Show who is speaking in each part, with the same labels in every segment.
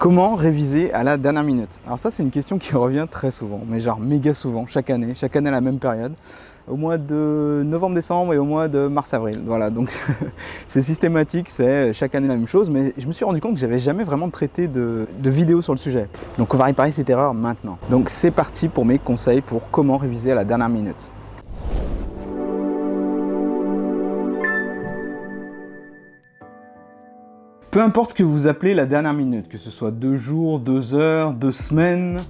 Speaker 1: Comment réviser à la dernière minute? Alors ça, c'est une question qui revient très souvent, mais genre méga souvent, chaque année à la même période, au mois de novembre-décembre et au mois de mars-avril. Voilà, donc c'est systématique, c'est chaque année la même chose, mais je me suis rendu compte que j'avais jamais vraiment traité de vidéo sur le sujet. Donc on va réparer cette erreur maintenant. Donc c'est parti pour mes conseils pour comment réviser à la dernière minute. Peu importe ce que vous appelez la dernière minute, que ce soit 2 jours, 2 heures, 2 semaines,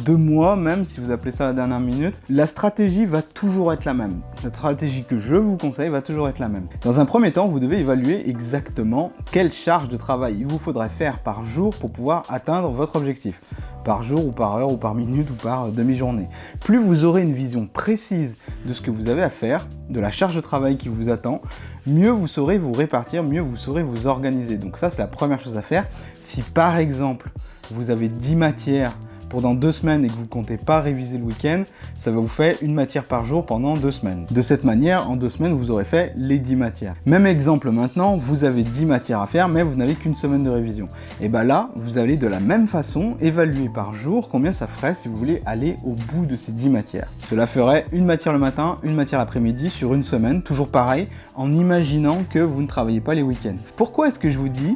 Speaker 1: 2 mois même, si vous appelez ça la dernière minute, la stratégie va toujours être la même. La stratégie que je vous conseille va toujours être la même. Dans un premier temps, vous devez évaluer exactement quelle charge de travail il vous faudrait faire par jour pour pouvoir atteindre votre objectif. Par jour ou par heure ou par minute ou par demi-journée. Plus vous aurez une vision précise de ce que vous avez à faire, de la charge de travail qui vous attend, mieux vous saurez vous répartir, mieux vous saurez vous organiser. Donc ça, c'est la première chose à faire. Si par exemple, vous avez 10 matières pendant 2 semaines et que vous ne comptez pas réviser le week-end, ça va vous faire une matière par jour pendant 2 semaines. De cette manière, en 2 semaines, vous aurez fait les 10 matières. Même exemple maintenant, vous avez 10 matières à faire, mais vous n'avez qu'une semaine de révision. Et bien là, vous allez de la même façon évaluer par jour combien ça ferait si vous voulez aller au bout de ces 10 matières. Cela ferait une matière le matin, une matière l'après-midi sur une semaine, toujours pareil, en imaginant que vous ne travaillez pas les week-ends. Pourquoi est-ce que je vous dis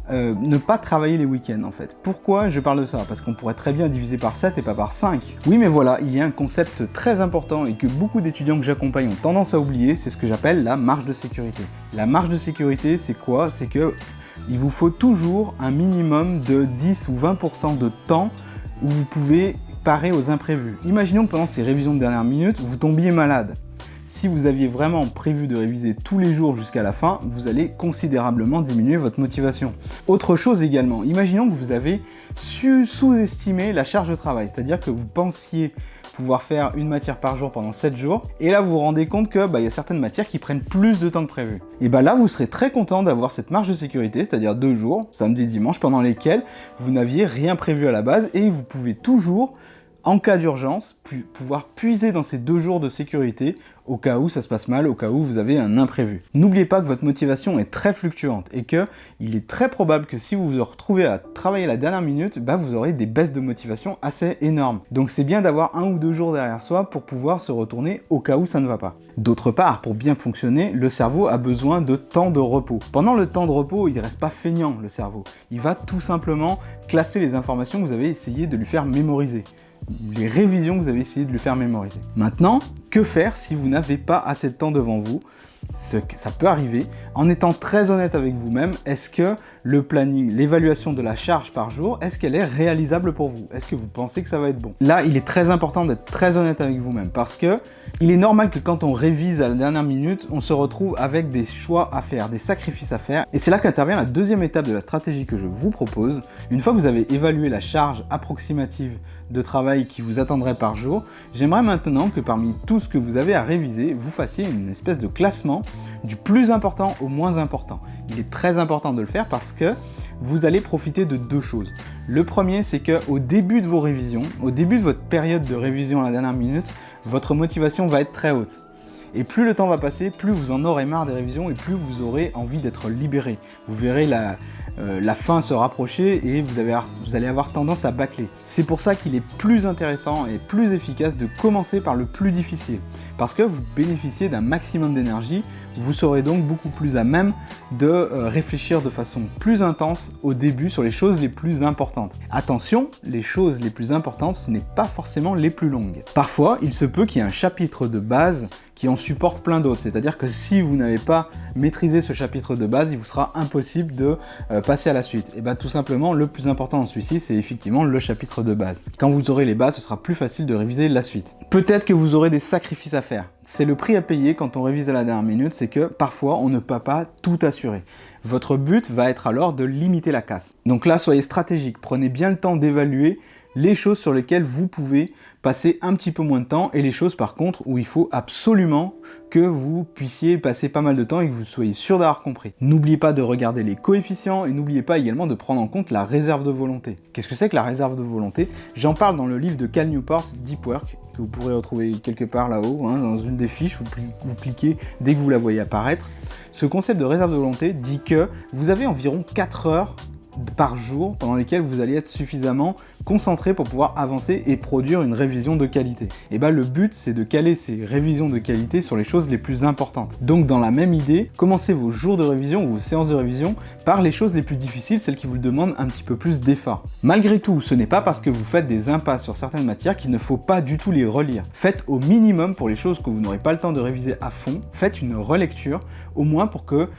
Speaker 1: ne pas travailler les week-ends en fait? Pourquoi je parle de ça? Parce qu'on pourrait très bien diviser par 7 et pas par 5. Oui, mais voilà, il y a un concept très important et que beaucoup d'étudiants que j'accompagne ont tendance à oublier, c'est ce que j'appelle la marge de sécurité. La marge de sécurité, c'est quoi? C'est que il vous faut toujours un minimum de 10 ou 20% de temps où vous pouvez parer aux imprévus. Imaginons que pendant ces révisions de dernière minute, vous tombiez malade. Si vous aviez vraiment prévu de réviser tous les jours jusqu'à la fin, vous allez considérablement diminuer votre motivation. Autre chose également, imaginons que vous avez sous-estimé la charge de travail, c'est-à-dire que vous pensiez pouvoir faire une matière par jour pendant 7 jours, et là vous vous rendez compte que y a certaines matières qui prennent plus de temps que prévu. Et là vous serez très content d'avoir cette marge de sécurité, c'est-à-dire 2 jours, samedi et dimanche, pendant lesquels vous n'aviez rien prévu à la base, et vous pouvez toujours, en cas d'urgence, pouvoir puiser dans ces 2 jours de sécurité au cas où ça se passe mal, au cas où vous avez un imprévu. N'oubliez pas que votre motivation est très fluctuante et que il est très probable que si vous vous retrouvez à travailler à la dernière minute, vous aurez des baisses de motivation assez énormes. Donc c'est bien d'avoir 1 ou 2 jours derrière soi pour pouvoir se retourner au cas où ça ne va pas. D'autre part, pour bien fonctionner, le cerveau a besoin de temps de repos. Pendant le temps de repos, il ne reste pas feignant le cerveau. Il va tout simplement classer les informations que vous avez essayé de lui faire mémoriser. Les révisions que vous avez essayé de lui faire mémoriser. Maintenant, que faire si vous n'avez pas assez de temps devant vous? Ça peut arriver. En étant très honnête avec vous-même, est-ce que le planning, l'évaluation de la charge par jour, est-ce qu'elle est réalisable pour vous? Est-ce que vous pensez que ça va être bon? Là, il est très important d'être très honnête avec vous-même parce que il est normal que quand on révise à la dernière minute, on se retrouve avec des choix à faire, des sacrifices à faire. Et c'est là qu'intervient la deuxième étape de la stratégie que je vous propose. Une fois que vous avez évalué la charge approximative de travail qui vous attendrait par jour, j'aimerais maintenant que parmi tout ce que vous avez à réviser, vous fassiez une espèce de classement du plus important au moins important. Il est très important de le faire parce que vous allez profiter de 2 choses. Le premier, c'est qu'au début de vos révisions, au début de votre période de révision à la dernière minute, votre motivation va être très haute. Et plus le temps va passer, plus vous en aurez marre des révisions et plus vous aurez envie d'être libéré. Vous verrez la fin se rapprocher et vous allez avoir tendance à bâcler. C'est pour ça qu'il est plus intéressant et plus efficace de commencer par le plus difficile. Parce que vous bénéficiez d'un maximum d'énergie, vous serez donc beaucoup plus à même de réfléchir de façon plus intense au début sur les choses les plus importantes. Attention, les choses les plus importantes, ce n'est pas forcément les plus longues. Parfois, il se peut qu'il y ait un chapitre de base qui en supporte plein d'autres. C'est-à-dire que si vous n'avez pas maîtrisé ce chapitre de base, il vous sera impossible de passer à la suite. Et tout simplement, le plus important dans celui-ci, c'est effectivement le chapitre de base. Quand vous aurez les bases, ce sera plus facile de réviser la suite. Peut-être que vous aurez des sacrifices à faire. C'est le prix à payer quand on révise à la dernière minute, c'est que parfois on ne peut pas tout assurer. Votre but va être alors de limiter la casse. Donc là, soyez stratégique, prenez bien le temps d'évaluer les choses sur lesquelles vous pouvez passer un petit peu moins de temps et les choses par contre où il faut absolument que vous puissiez passer pas mal de temps et que vous soyez sûr d'avoir compris. N'oubliez pas de regarder les coefficients et n'oubliez pas également de prendre en compte la réserve de volonté. Qu'est-ce que c'est que la réserve de volonté? J'en parle dans le livre de Cal Newport, Deep Work, que vous pourrez retrouver quelque part là-haut, dans une des fiches, vous cliquez dès que vous la voyez apparaître. Ce concept de réserve de volonté dit que vous avez environ 4 heures par jour pendant lesquels vous allez être suffisamment concentré pour pouvoir avancer et produire une révision de qualité. Et le but, c'est de caler ces révisions de qualité sur les choses les plus importantes. Donc dans la même idée, commencez vos jours de révision ou vos séances de révision par les choses les plus difficiles, celles qui vous demandent un petit peu plus d'effort. Malgré tout, ce n'est pas parce que vous faites des impasses sur certaines matières qu'il ne faut pas du tout les relire. Faites au minimum pour les choses que vous n'aurez pas le temps de réviser à fond, faites une relecture, au moins pour que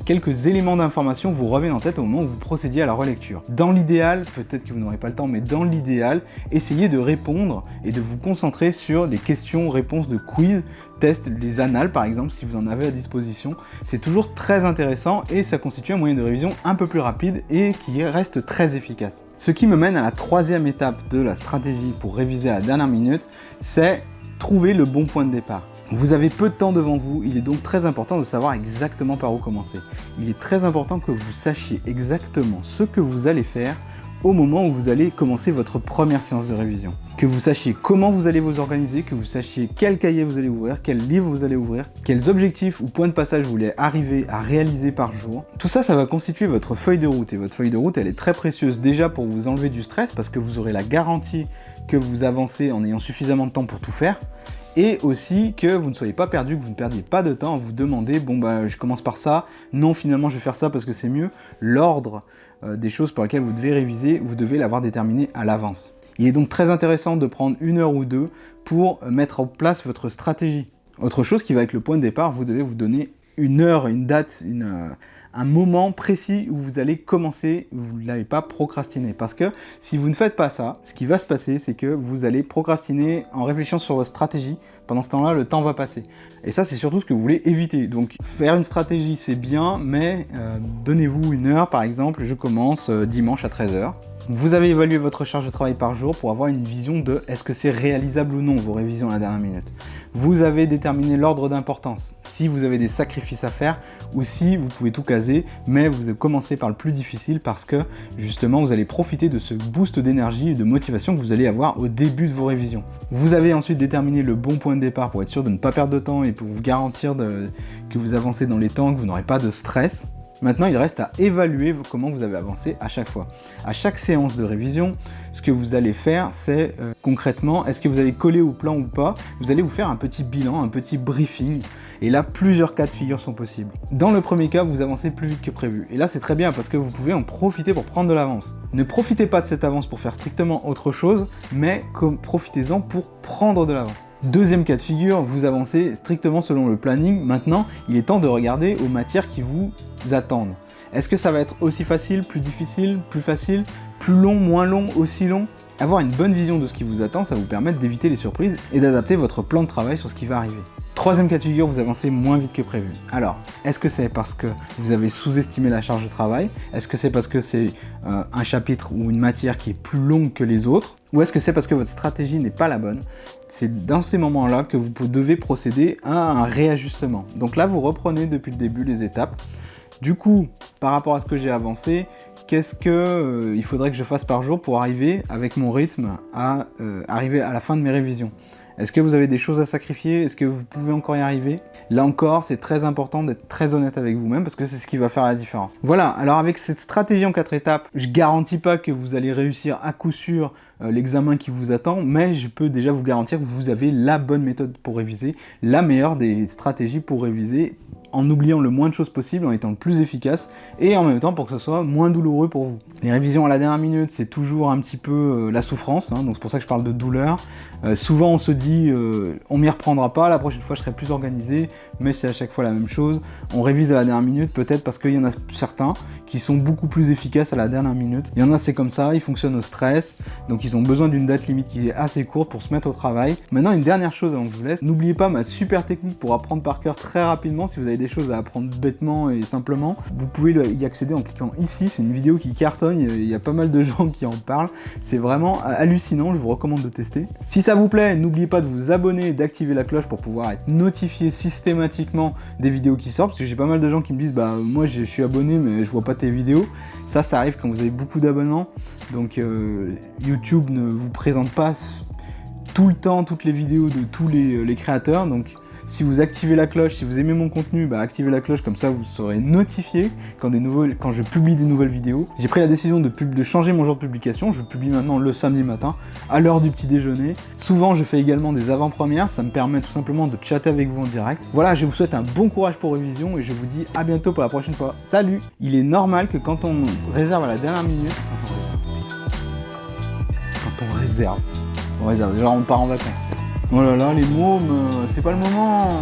Speaker 1: quelques éléments d'information vous reviennent en tête au moment où vous procédiez à la relecture. Dans l'idéal, peut-être que vous n'aurez pas le temps, mais dans l'idéal, essayez de répondre et de vous concentrer sur des questions-réponses de quiz, tests, les annales par exemple, si vous en avez à disposition. C'est toujours très intéressant et ça constitue un moyen de révision un peu plus rapide et qui reste très efficace. Ce qui me mène à la troisième étape de la stratégie pour réviser à la dernière minute, c'est trouver le bon point de départ. Vous avez peu de temps devant vous, il est donc très important de savoir exactement par où commencer. Il est très important que vous sachiez exactement ce que vous allez faire au moment où vous allez commencer votre première séance de révision. Que vous sachiez comment vous allez vous organiser, que vous sachiez quel cahier vous allez ouvrir, quel livre vous allez ouvrir, quels objectifs ou points de passage vous voulez arriver à réaliser par jour. Tout ça, ça va constituer votre feuille de route. Et votre feuille de route, elle est très précieuse déjà pour vous enlever du stress parce que vous aurez la garantie que vous avancez en ayant suffisamment de temps pour tout faire. Et aussi que vous ne soyez pas perdu, que vous ne perdiez pas de temps à vous demander je commence par ça, non finalement je vais faire ça parce que c'est mieux. L'ordre des choses pour lesquelles vous devez réviser, vous devez l'avoir déterminé à l'avance. Il est donc très intéressant de prendre 1 heure ou 2 pour mettre en place votre stratégie. Autre chose qui va être le point de départ, vous devez vous donner une heure, une date, un moment précis où vous allez commencer, vous ne l'avez pas procrastiné. Parce que si vous ne faites pas ça, ce qui va se passer, c'est que vous allez procrastiner en réfléchissant sur votre stratégie. Pendant ce temps-là, le temps va passer. Et ça, c'est surtout ce que vous voulez éviter. Donc, faire une stratégie, c'est bien, mais donnez-vous 1 heure, par exemple, je commence dimanche à 13h. Vous avez évalué votre charge de travail par jour pour avoir une vision de est-ce que c'est réalisable ou non vos révisions à la dernière minute. Vous avez déterminé l'ordre d'importance, si vous avez des sacrifices à faire ou si vous pouvez tout caser, mais vous commencez par le plus difficile parce que justement vous allez profiter de ce boost d'énergie et de motivation que vous allez avoir au début de vos révisions. Vous avez ensuite déterminé le bon point de départ pour être sûr de ne pas perdre de temps et pour vous garantir que vous avancez dans les temps, que vous n'aurez pas de stress. Maintenant, il reste à évaluer comment vous avez avancé à chaque fois. À chaque séance de révision, ce que vous allez faire, c'est concrètement, est-ce que vous allez coller au plan ou pas? Vous allez vous faire un petit bilan, un petit briefing. Et là, plusieurs cas de figure sont possibles. Dans le premier cas, vous avancez plus vite que prévu. Et là, c'est très bien parce que vous pouvez en profiter pour prendre de l'avance. Ne profitez pas de cette avance pour faire strictement autre chose, mais profitez-en pour prendre de l'avance. Deuxième cas de figure, vous avancez strictement selon le planning. Maintenant, il est temps de regarder aux matières qui vous attendent. Est-ce que ça va être aussi facile, plus difficile, plus facile, plus long, moins long, aussi long? Avoir une bonne vision de ce qui vous attend, ça vous permet d'éviter les surprises et d'adapter votre plan de travail sur ce qui va arriver. Troisième cas de figure, vous avancez moins vite que prévu. Alors, est-ce que c'est parce que vous avez sous-estimé la charge de travail? Est-ce que c'est parce que c'est un chapitre ou une matière qui est plus longue que les autres? Ou est-ce que c'est parce que votre stratégie n'est pas la bonne? C'est dans ces moments-là que vous devez procéder à un réajustement. Donc là, vous reprenez depuis le début les étapes. Du coup, par rapport à ce que j'ai avancé, qu'est-ce qu'il faudrait que je fasse par jour pour arriver, avec mon rythme, à arriver à la fin de mes révisions? Est-ce que vous avez des choses à sacrifier? Est-ce que vous pouvez encore y arriver? Là encore, c'est très important d'être très honnête avec vous-même parce que c'est ce qui va faire la différence. Voilà, alors avec cette stratégie en 4 étapes, je garantis pas que vous allez réussir à coup sûr l'examen qui vous attend, mais je peux déjà vous garantir que vous avez la bonne méthode pour réviser, la meilleure des stratégies pour réviser, en oubliant le moins de choses possible, en étant le plus efficace, et en même temps pour que ce soit moins douloureux pour vous. Les révisions à la dernière minute, c'est toujours un petit peu la souffrance, donc c'est pour ça que je parle de douleur. Souvent on se dit, on m'y reprendra pas, la prochaine fois je serai plus organisé, mais c'est à chaque fois la même chose. On révise à la dernière minute, peut-être parce qu'il y en a certains qui sont beaucoup plus efficaces à la dernière minute. Il y en a, c'est comme ça, ils fonctionnent au stress, donc ils ont besoin d'une date limite qui est assez courte pour se mettre au travail. Maintenant, une dernière chose avant que je vous laisse, n'oubliez pas ma super technique pour apprendre par cœur très rapidement. Si vous avez des choses à apprendre bêtement et simplement, vous pouvez y accéder en cliquant ici. C'est une vidéo qui cartonne, il y a pas mal de gens qui en parlent. C'est vraiment hallucinant, je vous recommande de tester. Si ça vous plaît, n'oubliez pas de vous abonner et d'activer la cloche pour pouvoir être notifié systématiquement des vidéos qui sortent, parce que j'ai pas mal de gens qui me disent moi je suis abonné mais je vois pas tes vidéos. Ça arrive quand vous avez beaucoup d'abonnements, donc YouTube ne vous présente pas tout le temps toutes les vidéos de tous les créateurs, donc Si vous activez la cloche, si vous aimez mon contenu, bah activez la cloche, comme ça vous serez notifié quand je publie des nouvelles vidéos. J'ai pris la décision de changer mon jour de publication, je publie maintenant le samedi matin, à l'heure du petit déjeuner. Souvent je fais également des avant-premières, ça me permet tout simplement de chatter avec vous en direct. Voilà, je vous souhaite un bon courage pour révision et je vous dis à bientôt pour la prochaine fois. Salut! Il est normal que quand on réserve à la dernière minute, on réserve, genre on part en vacances. Oh là là, les mômes, c'est pas le moment.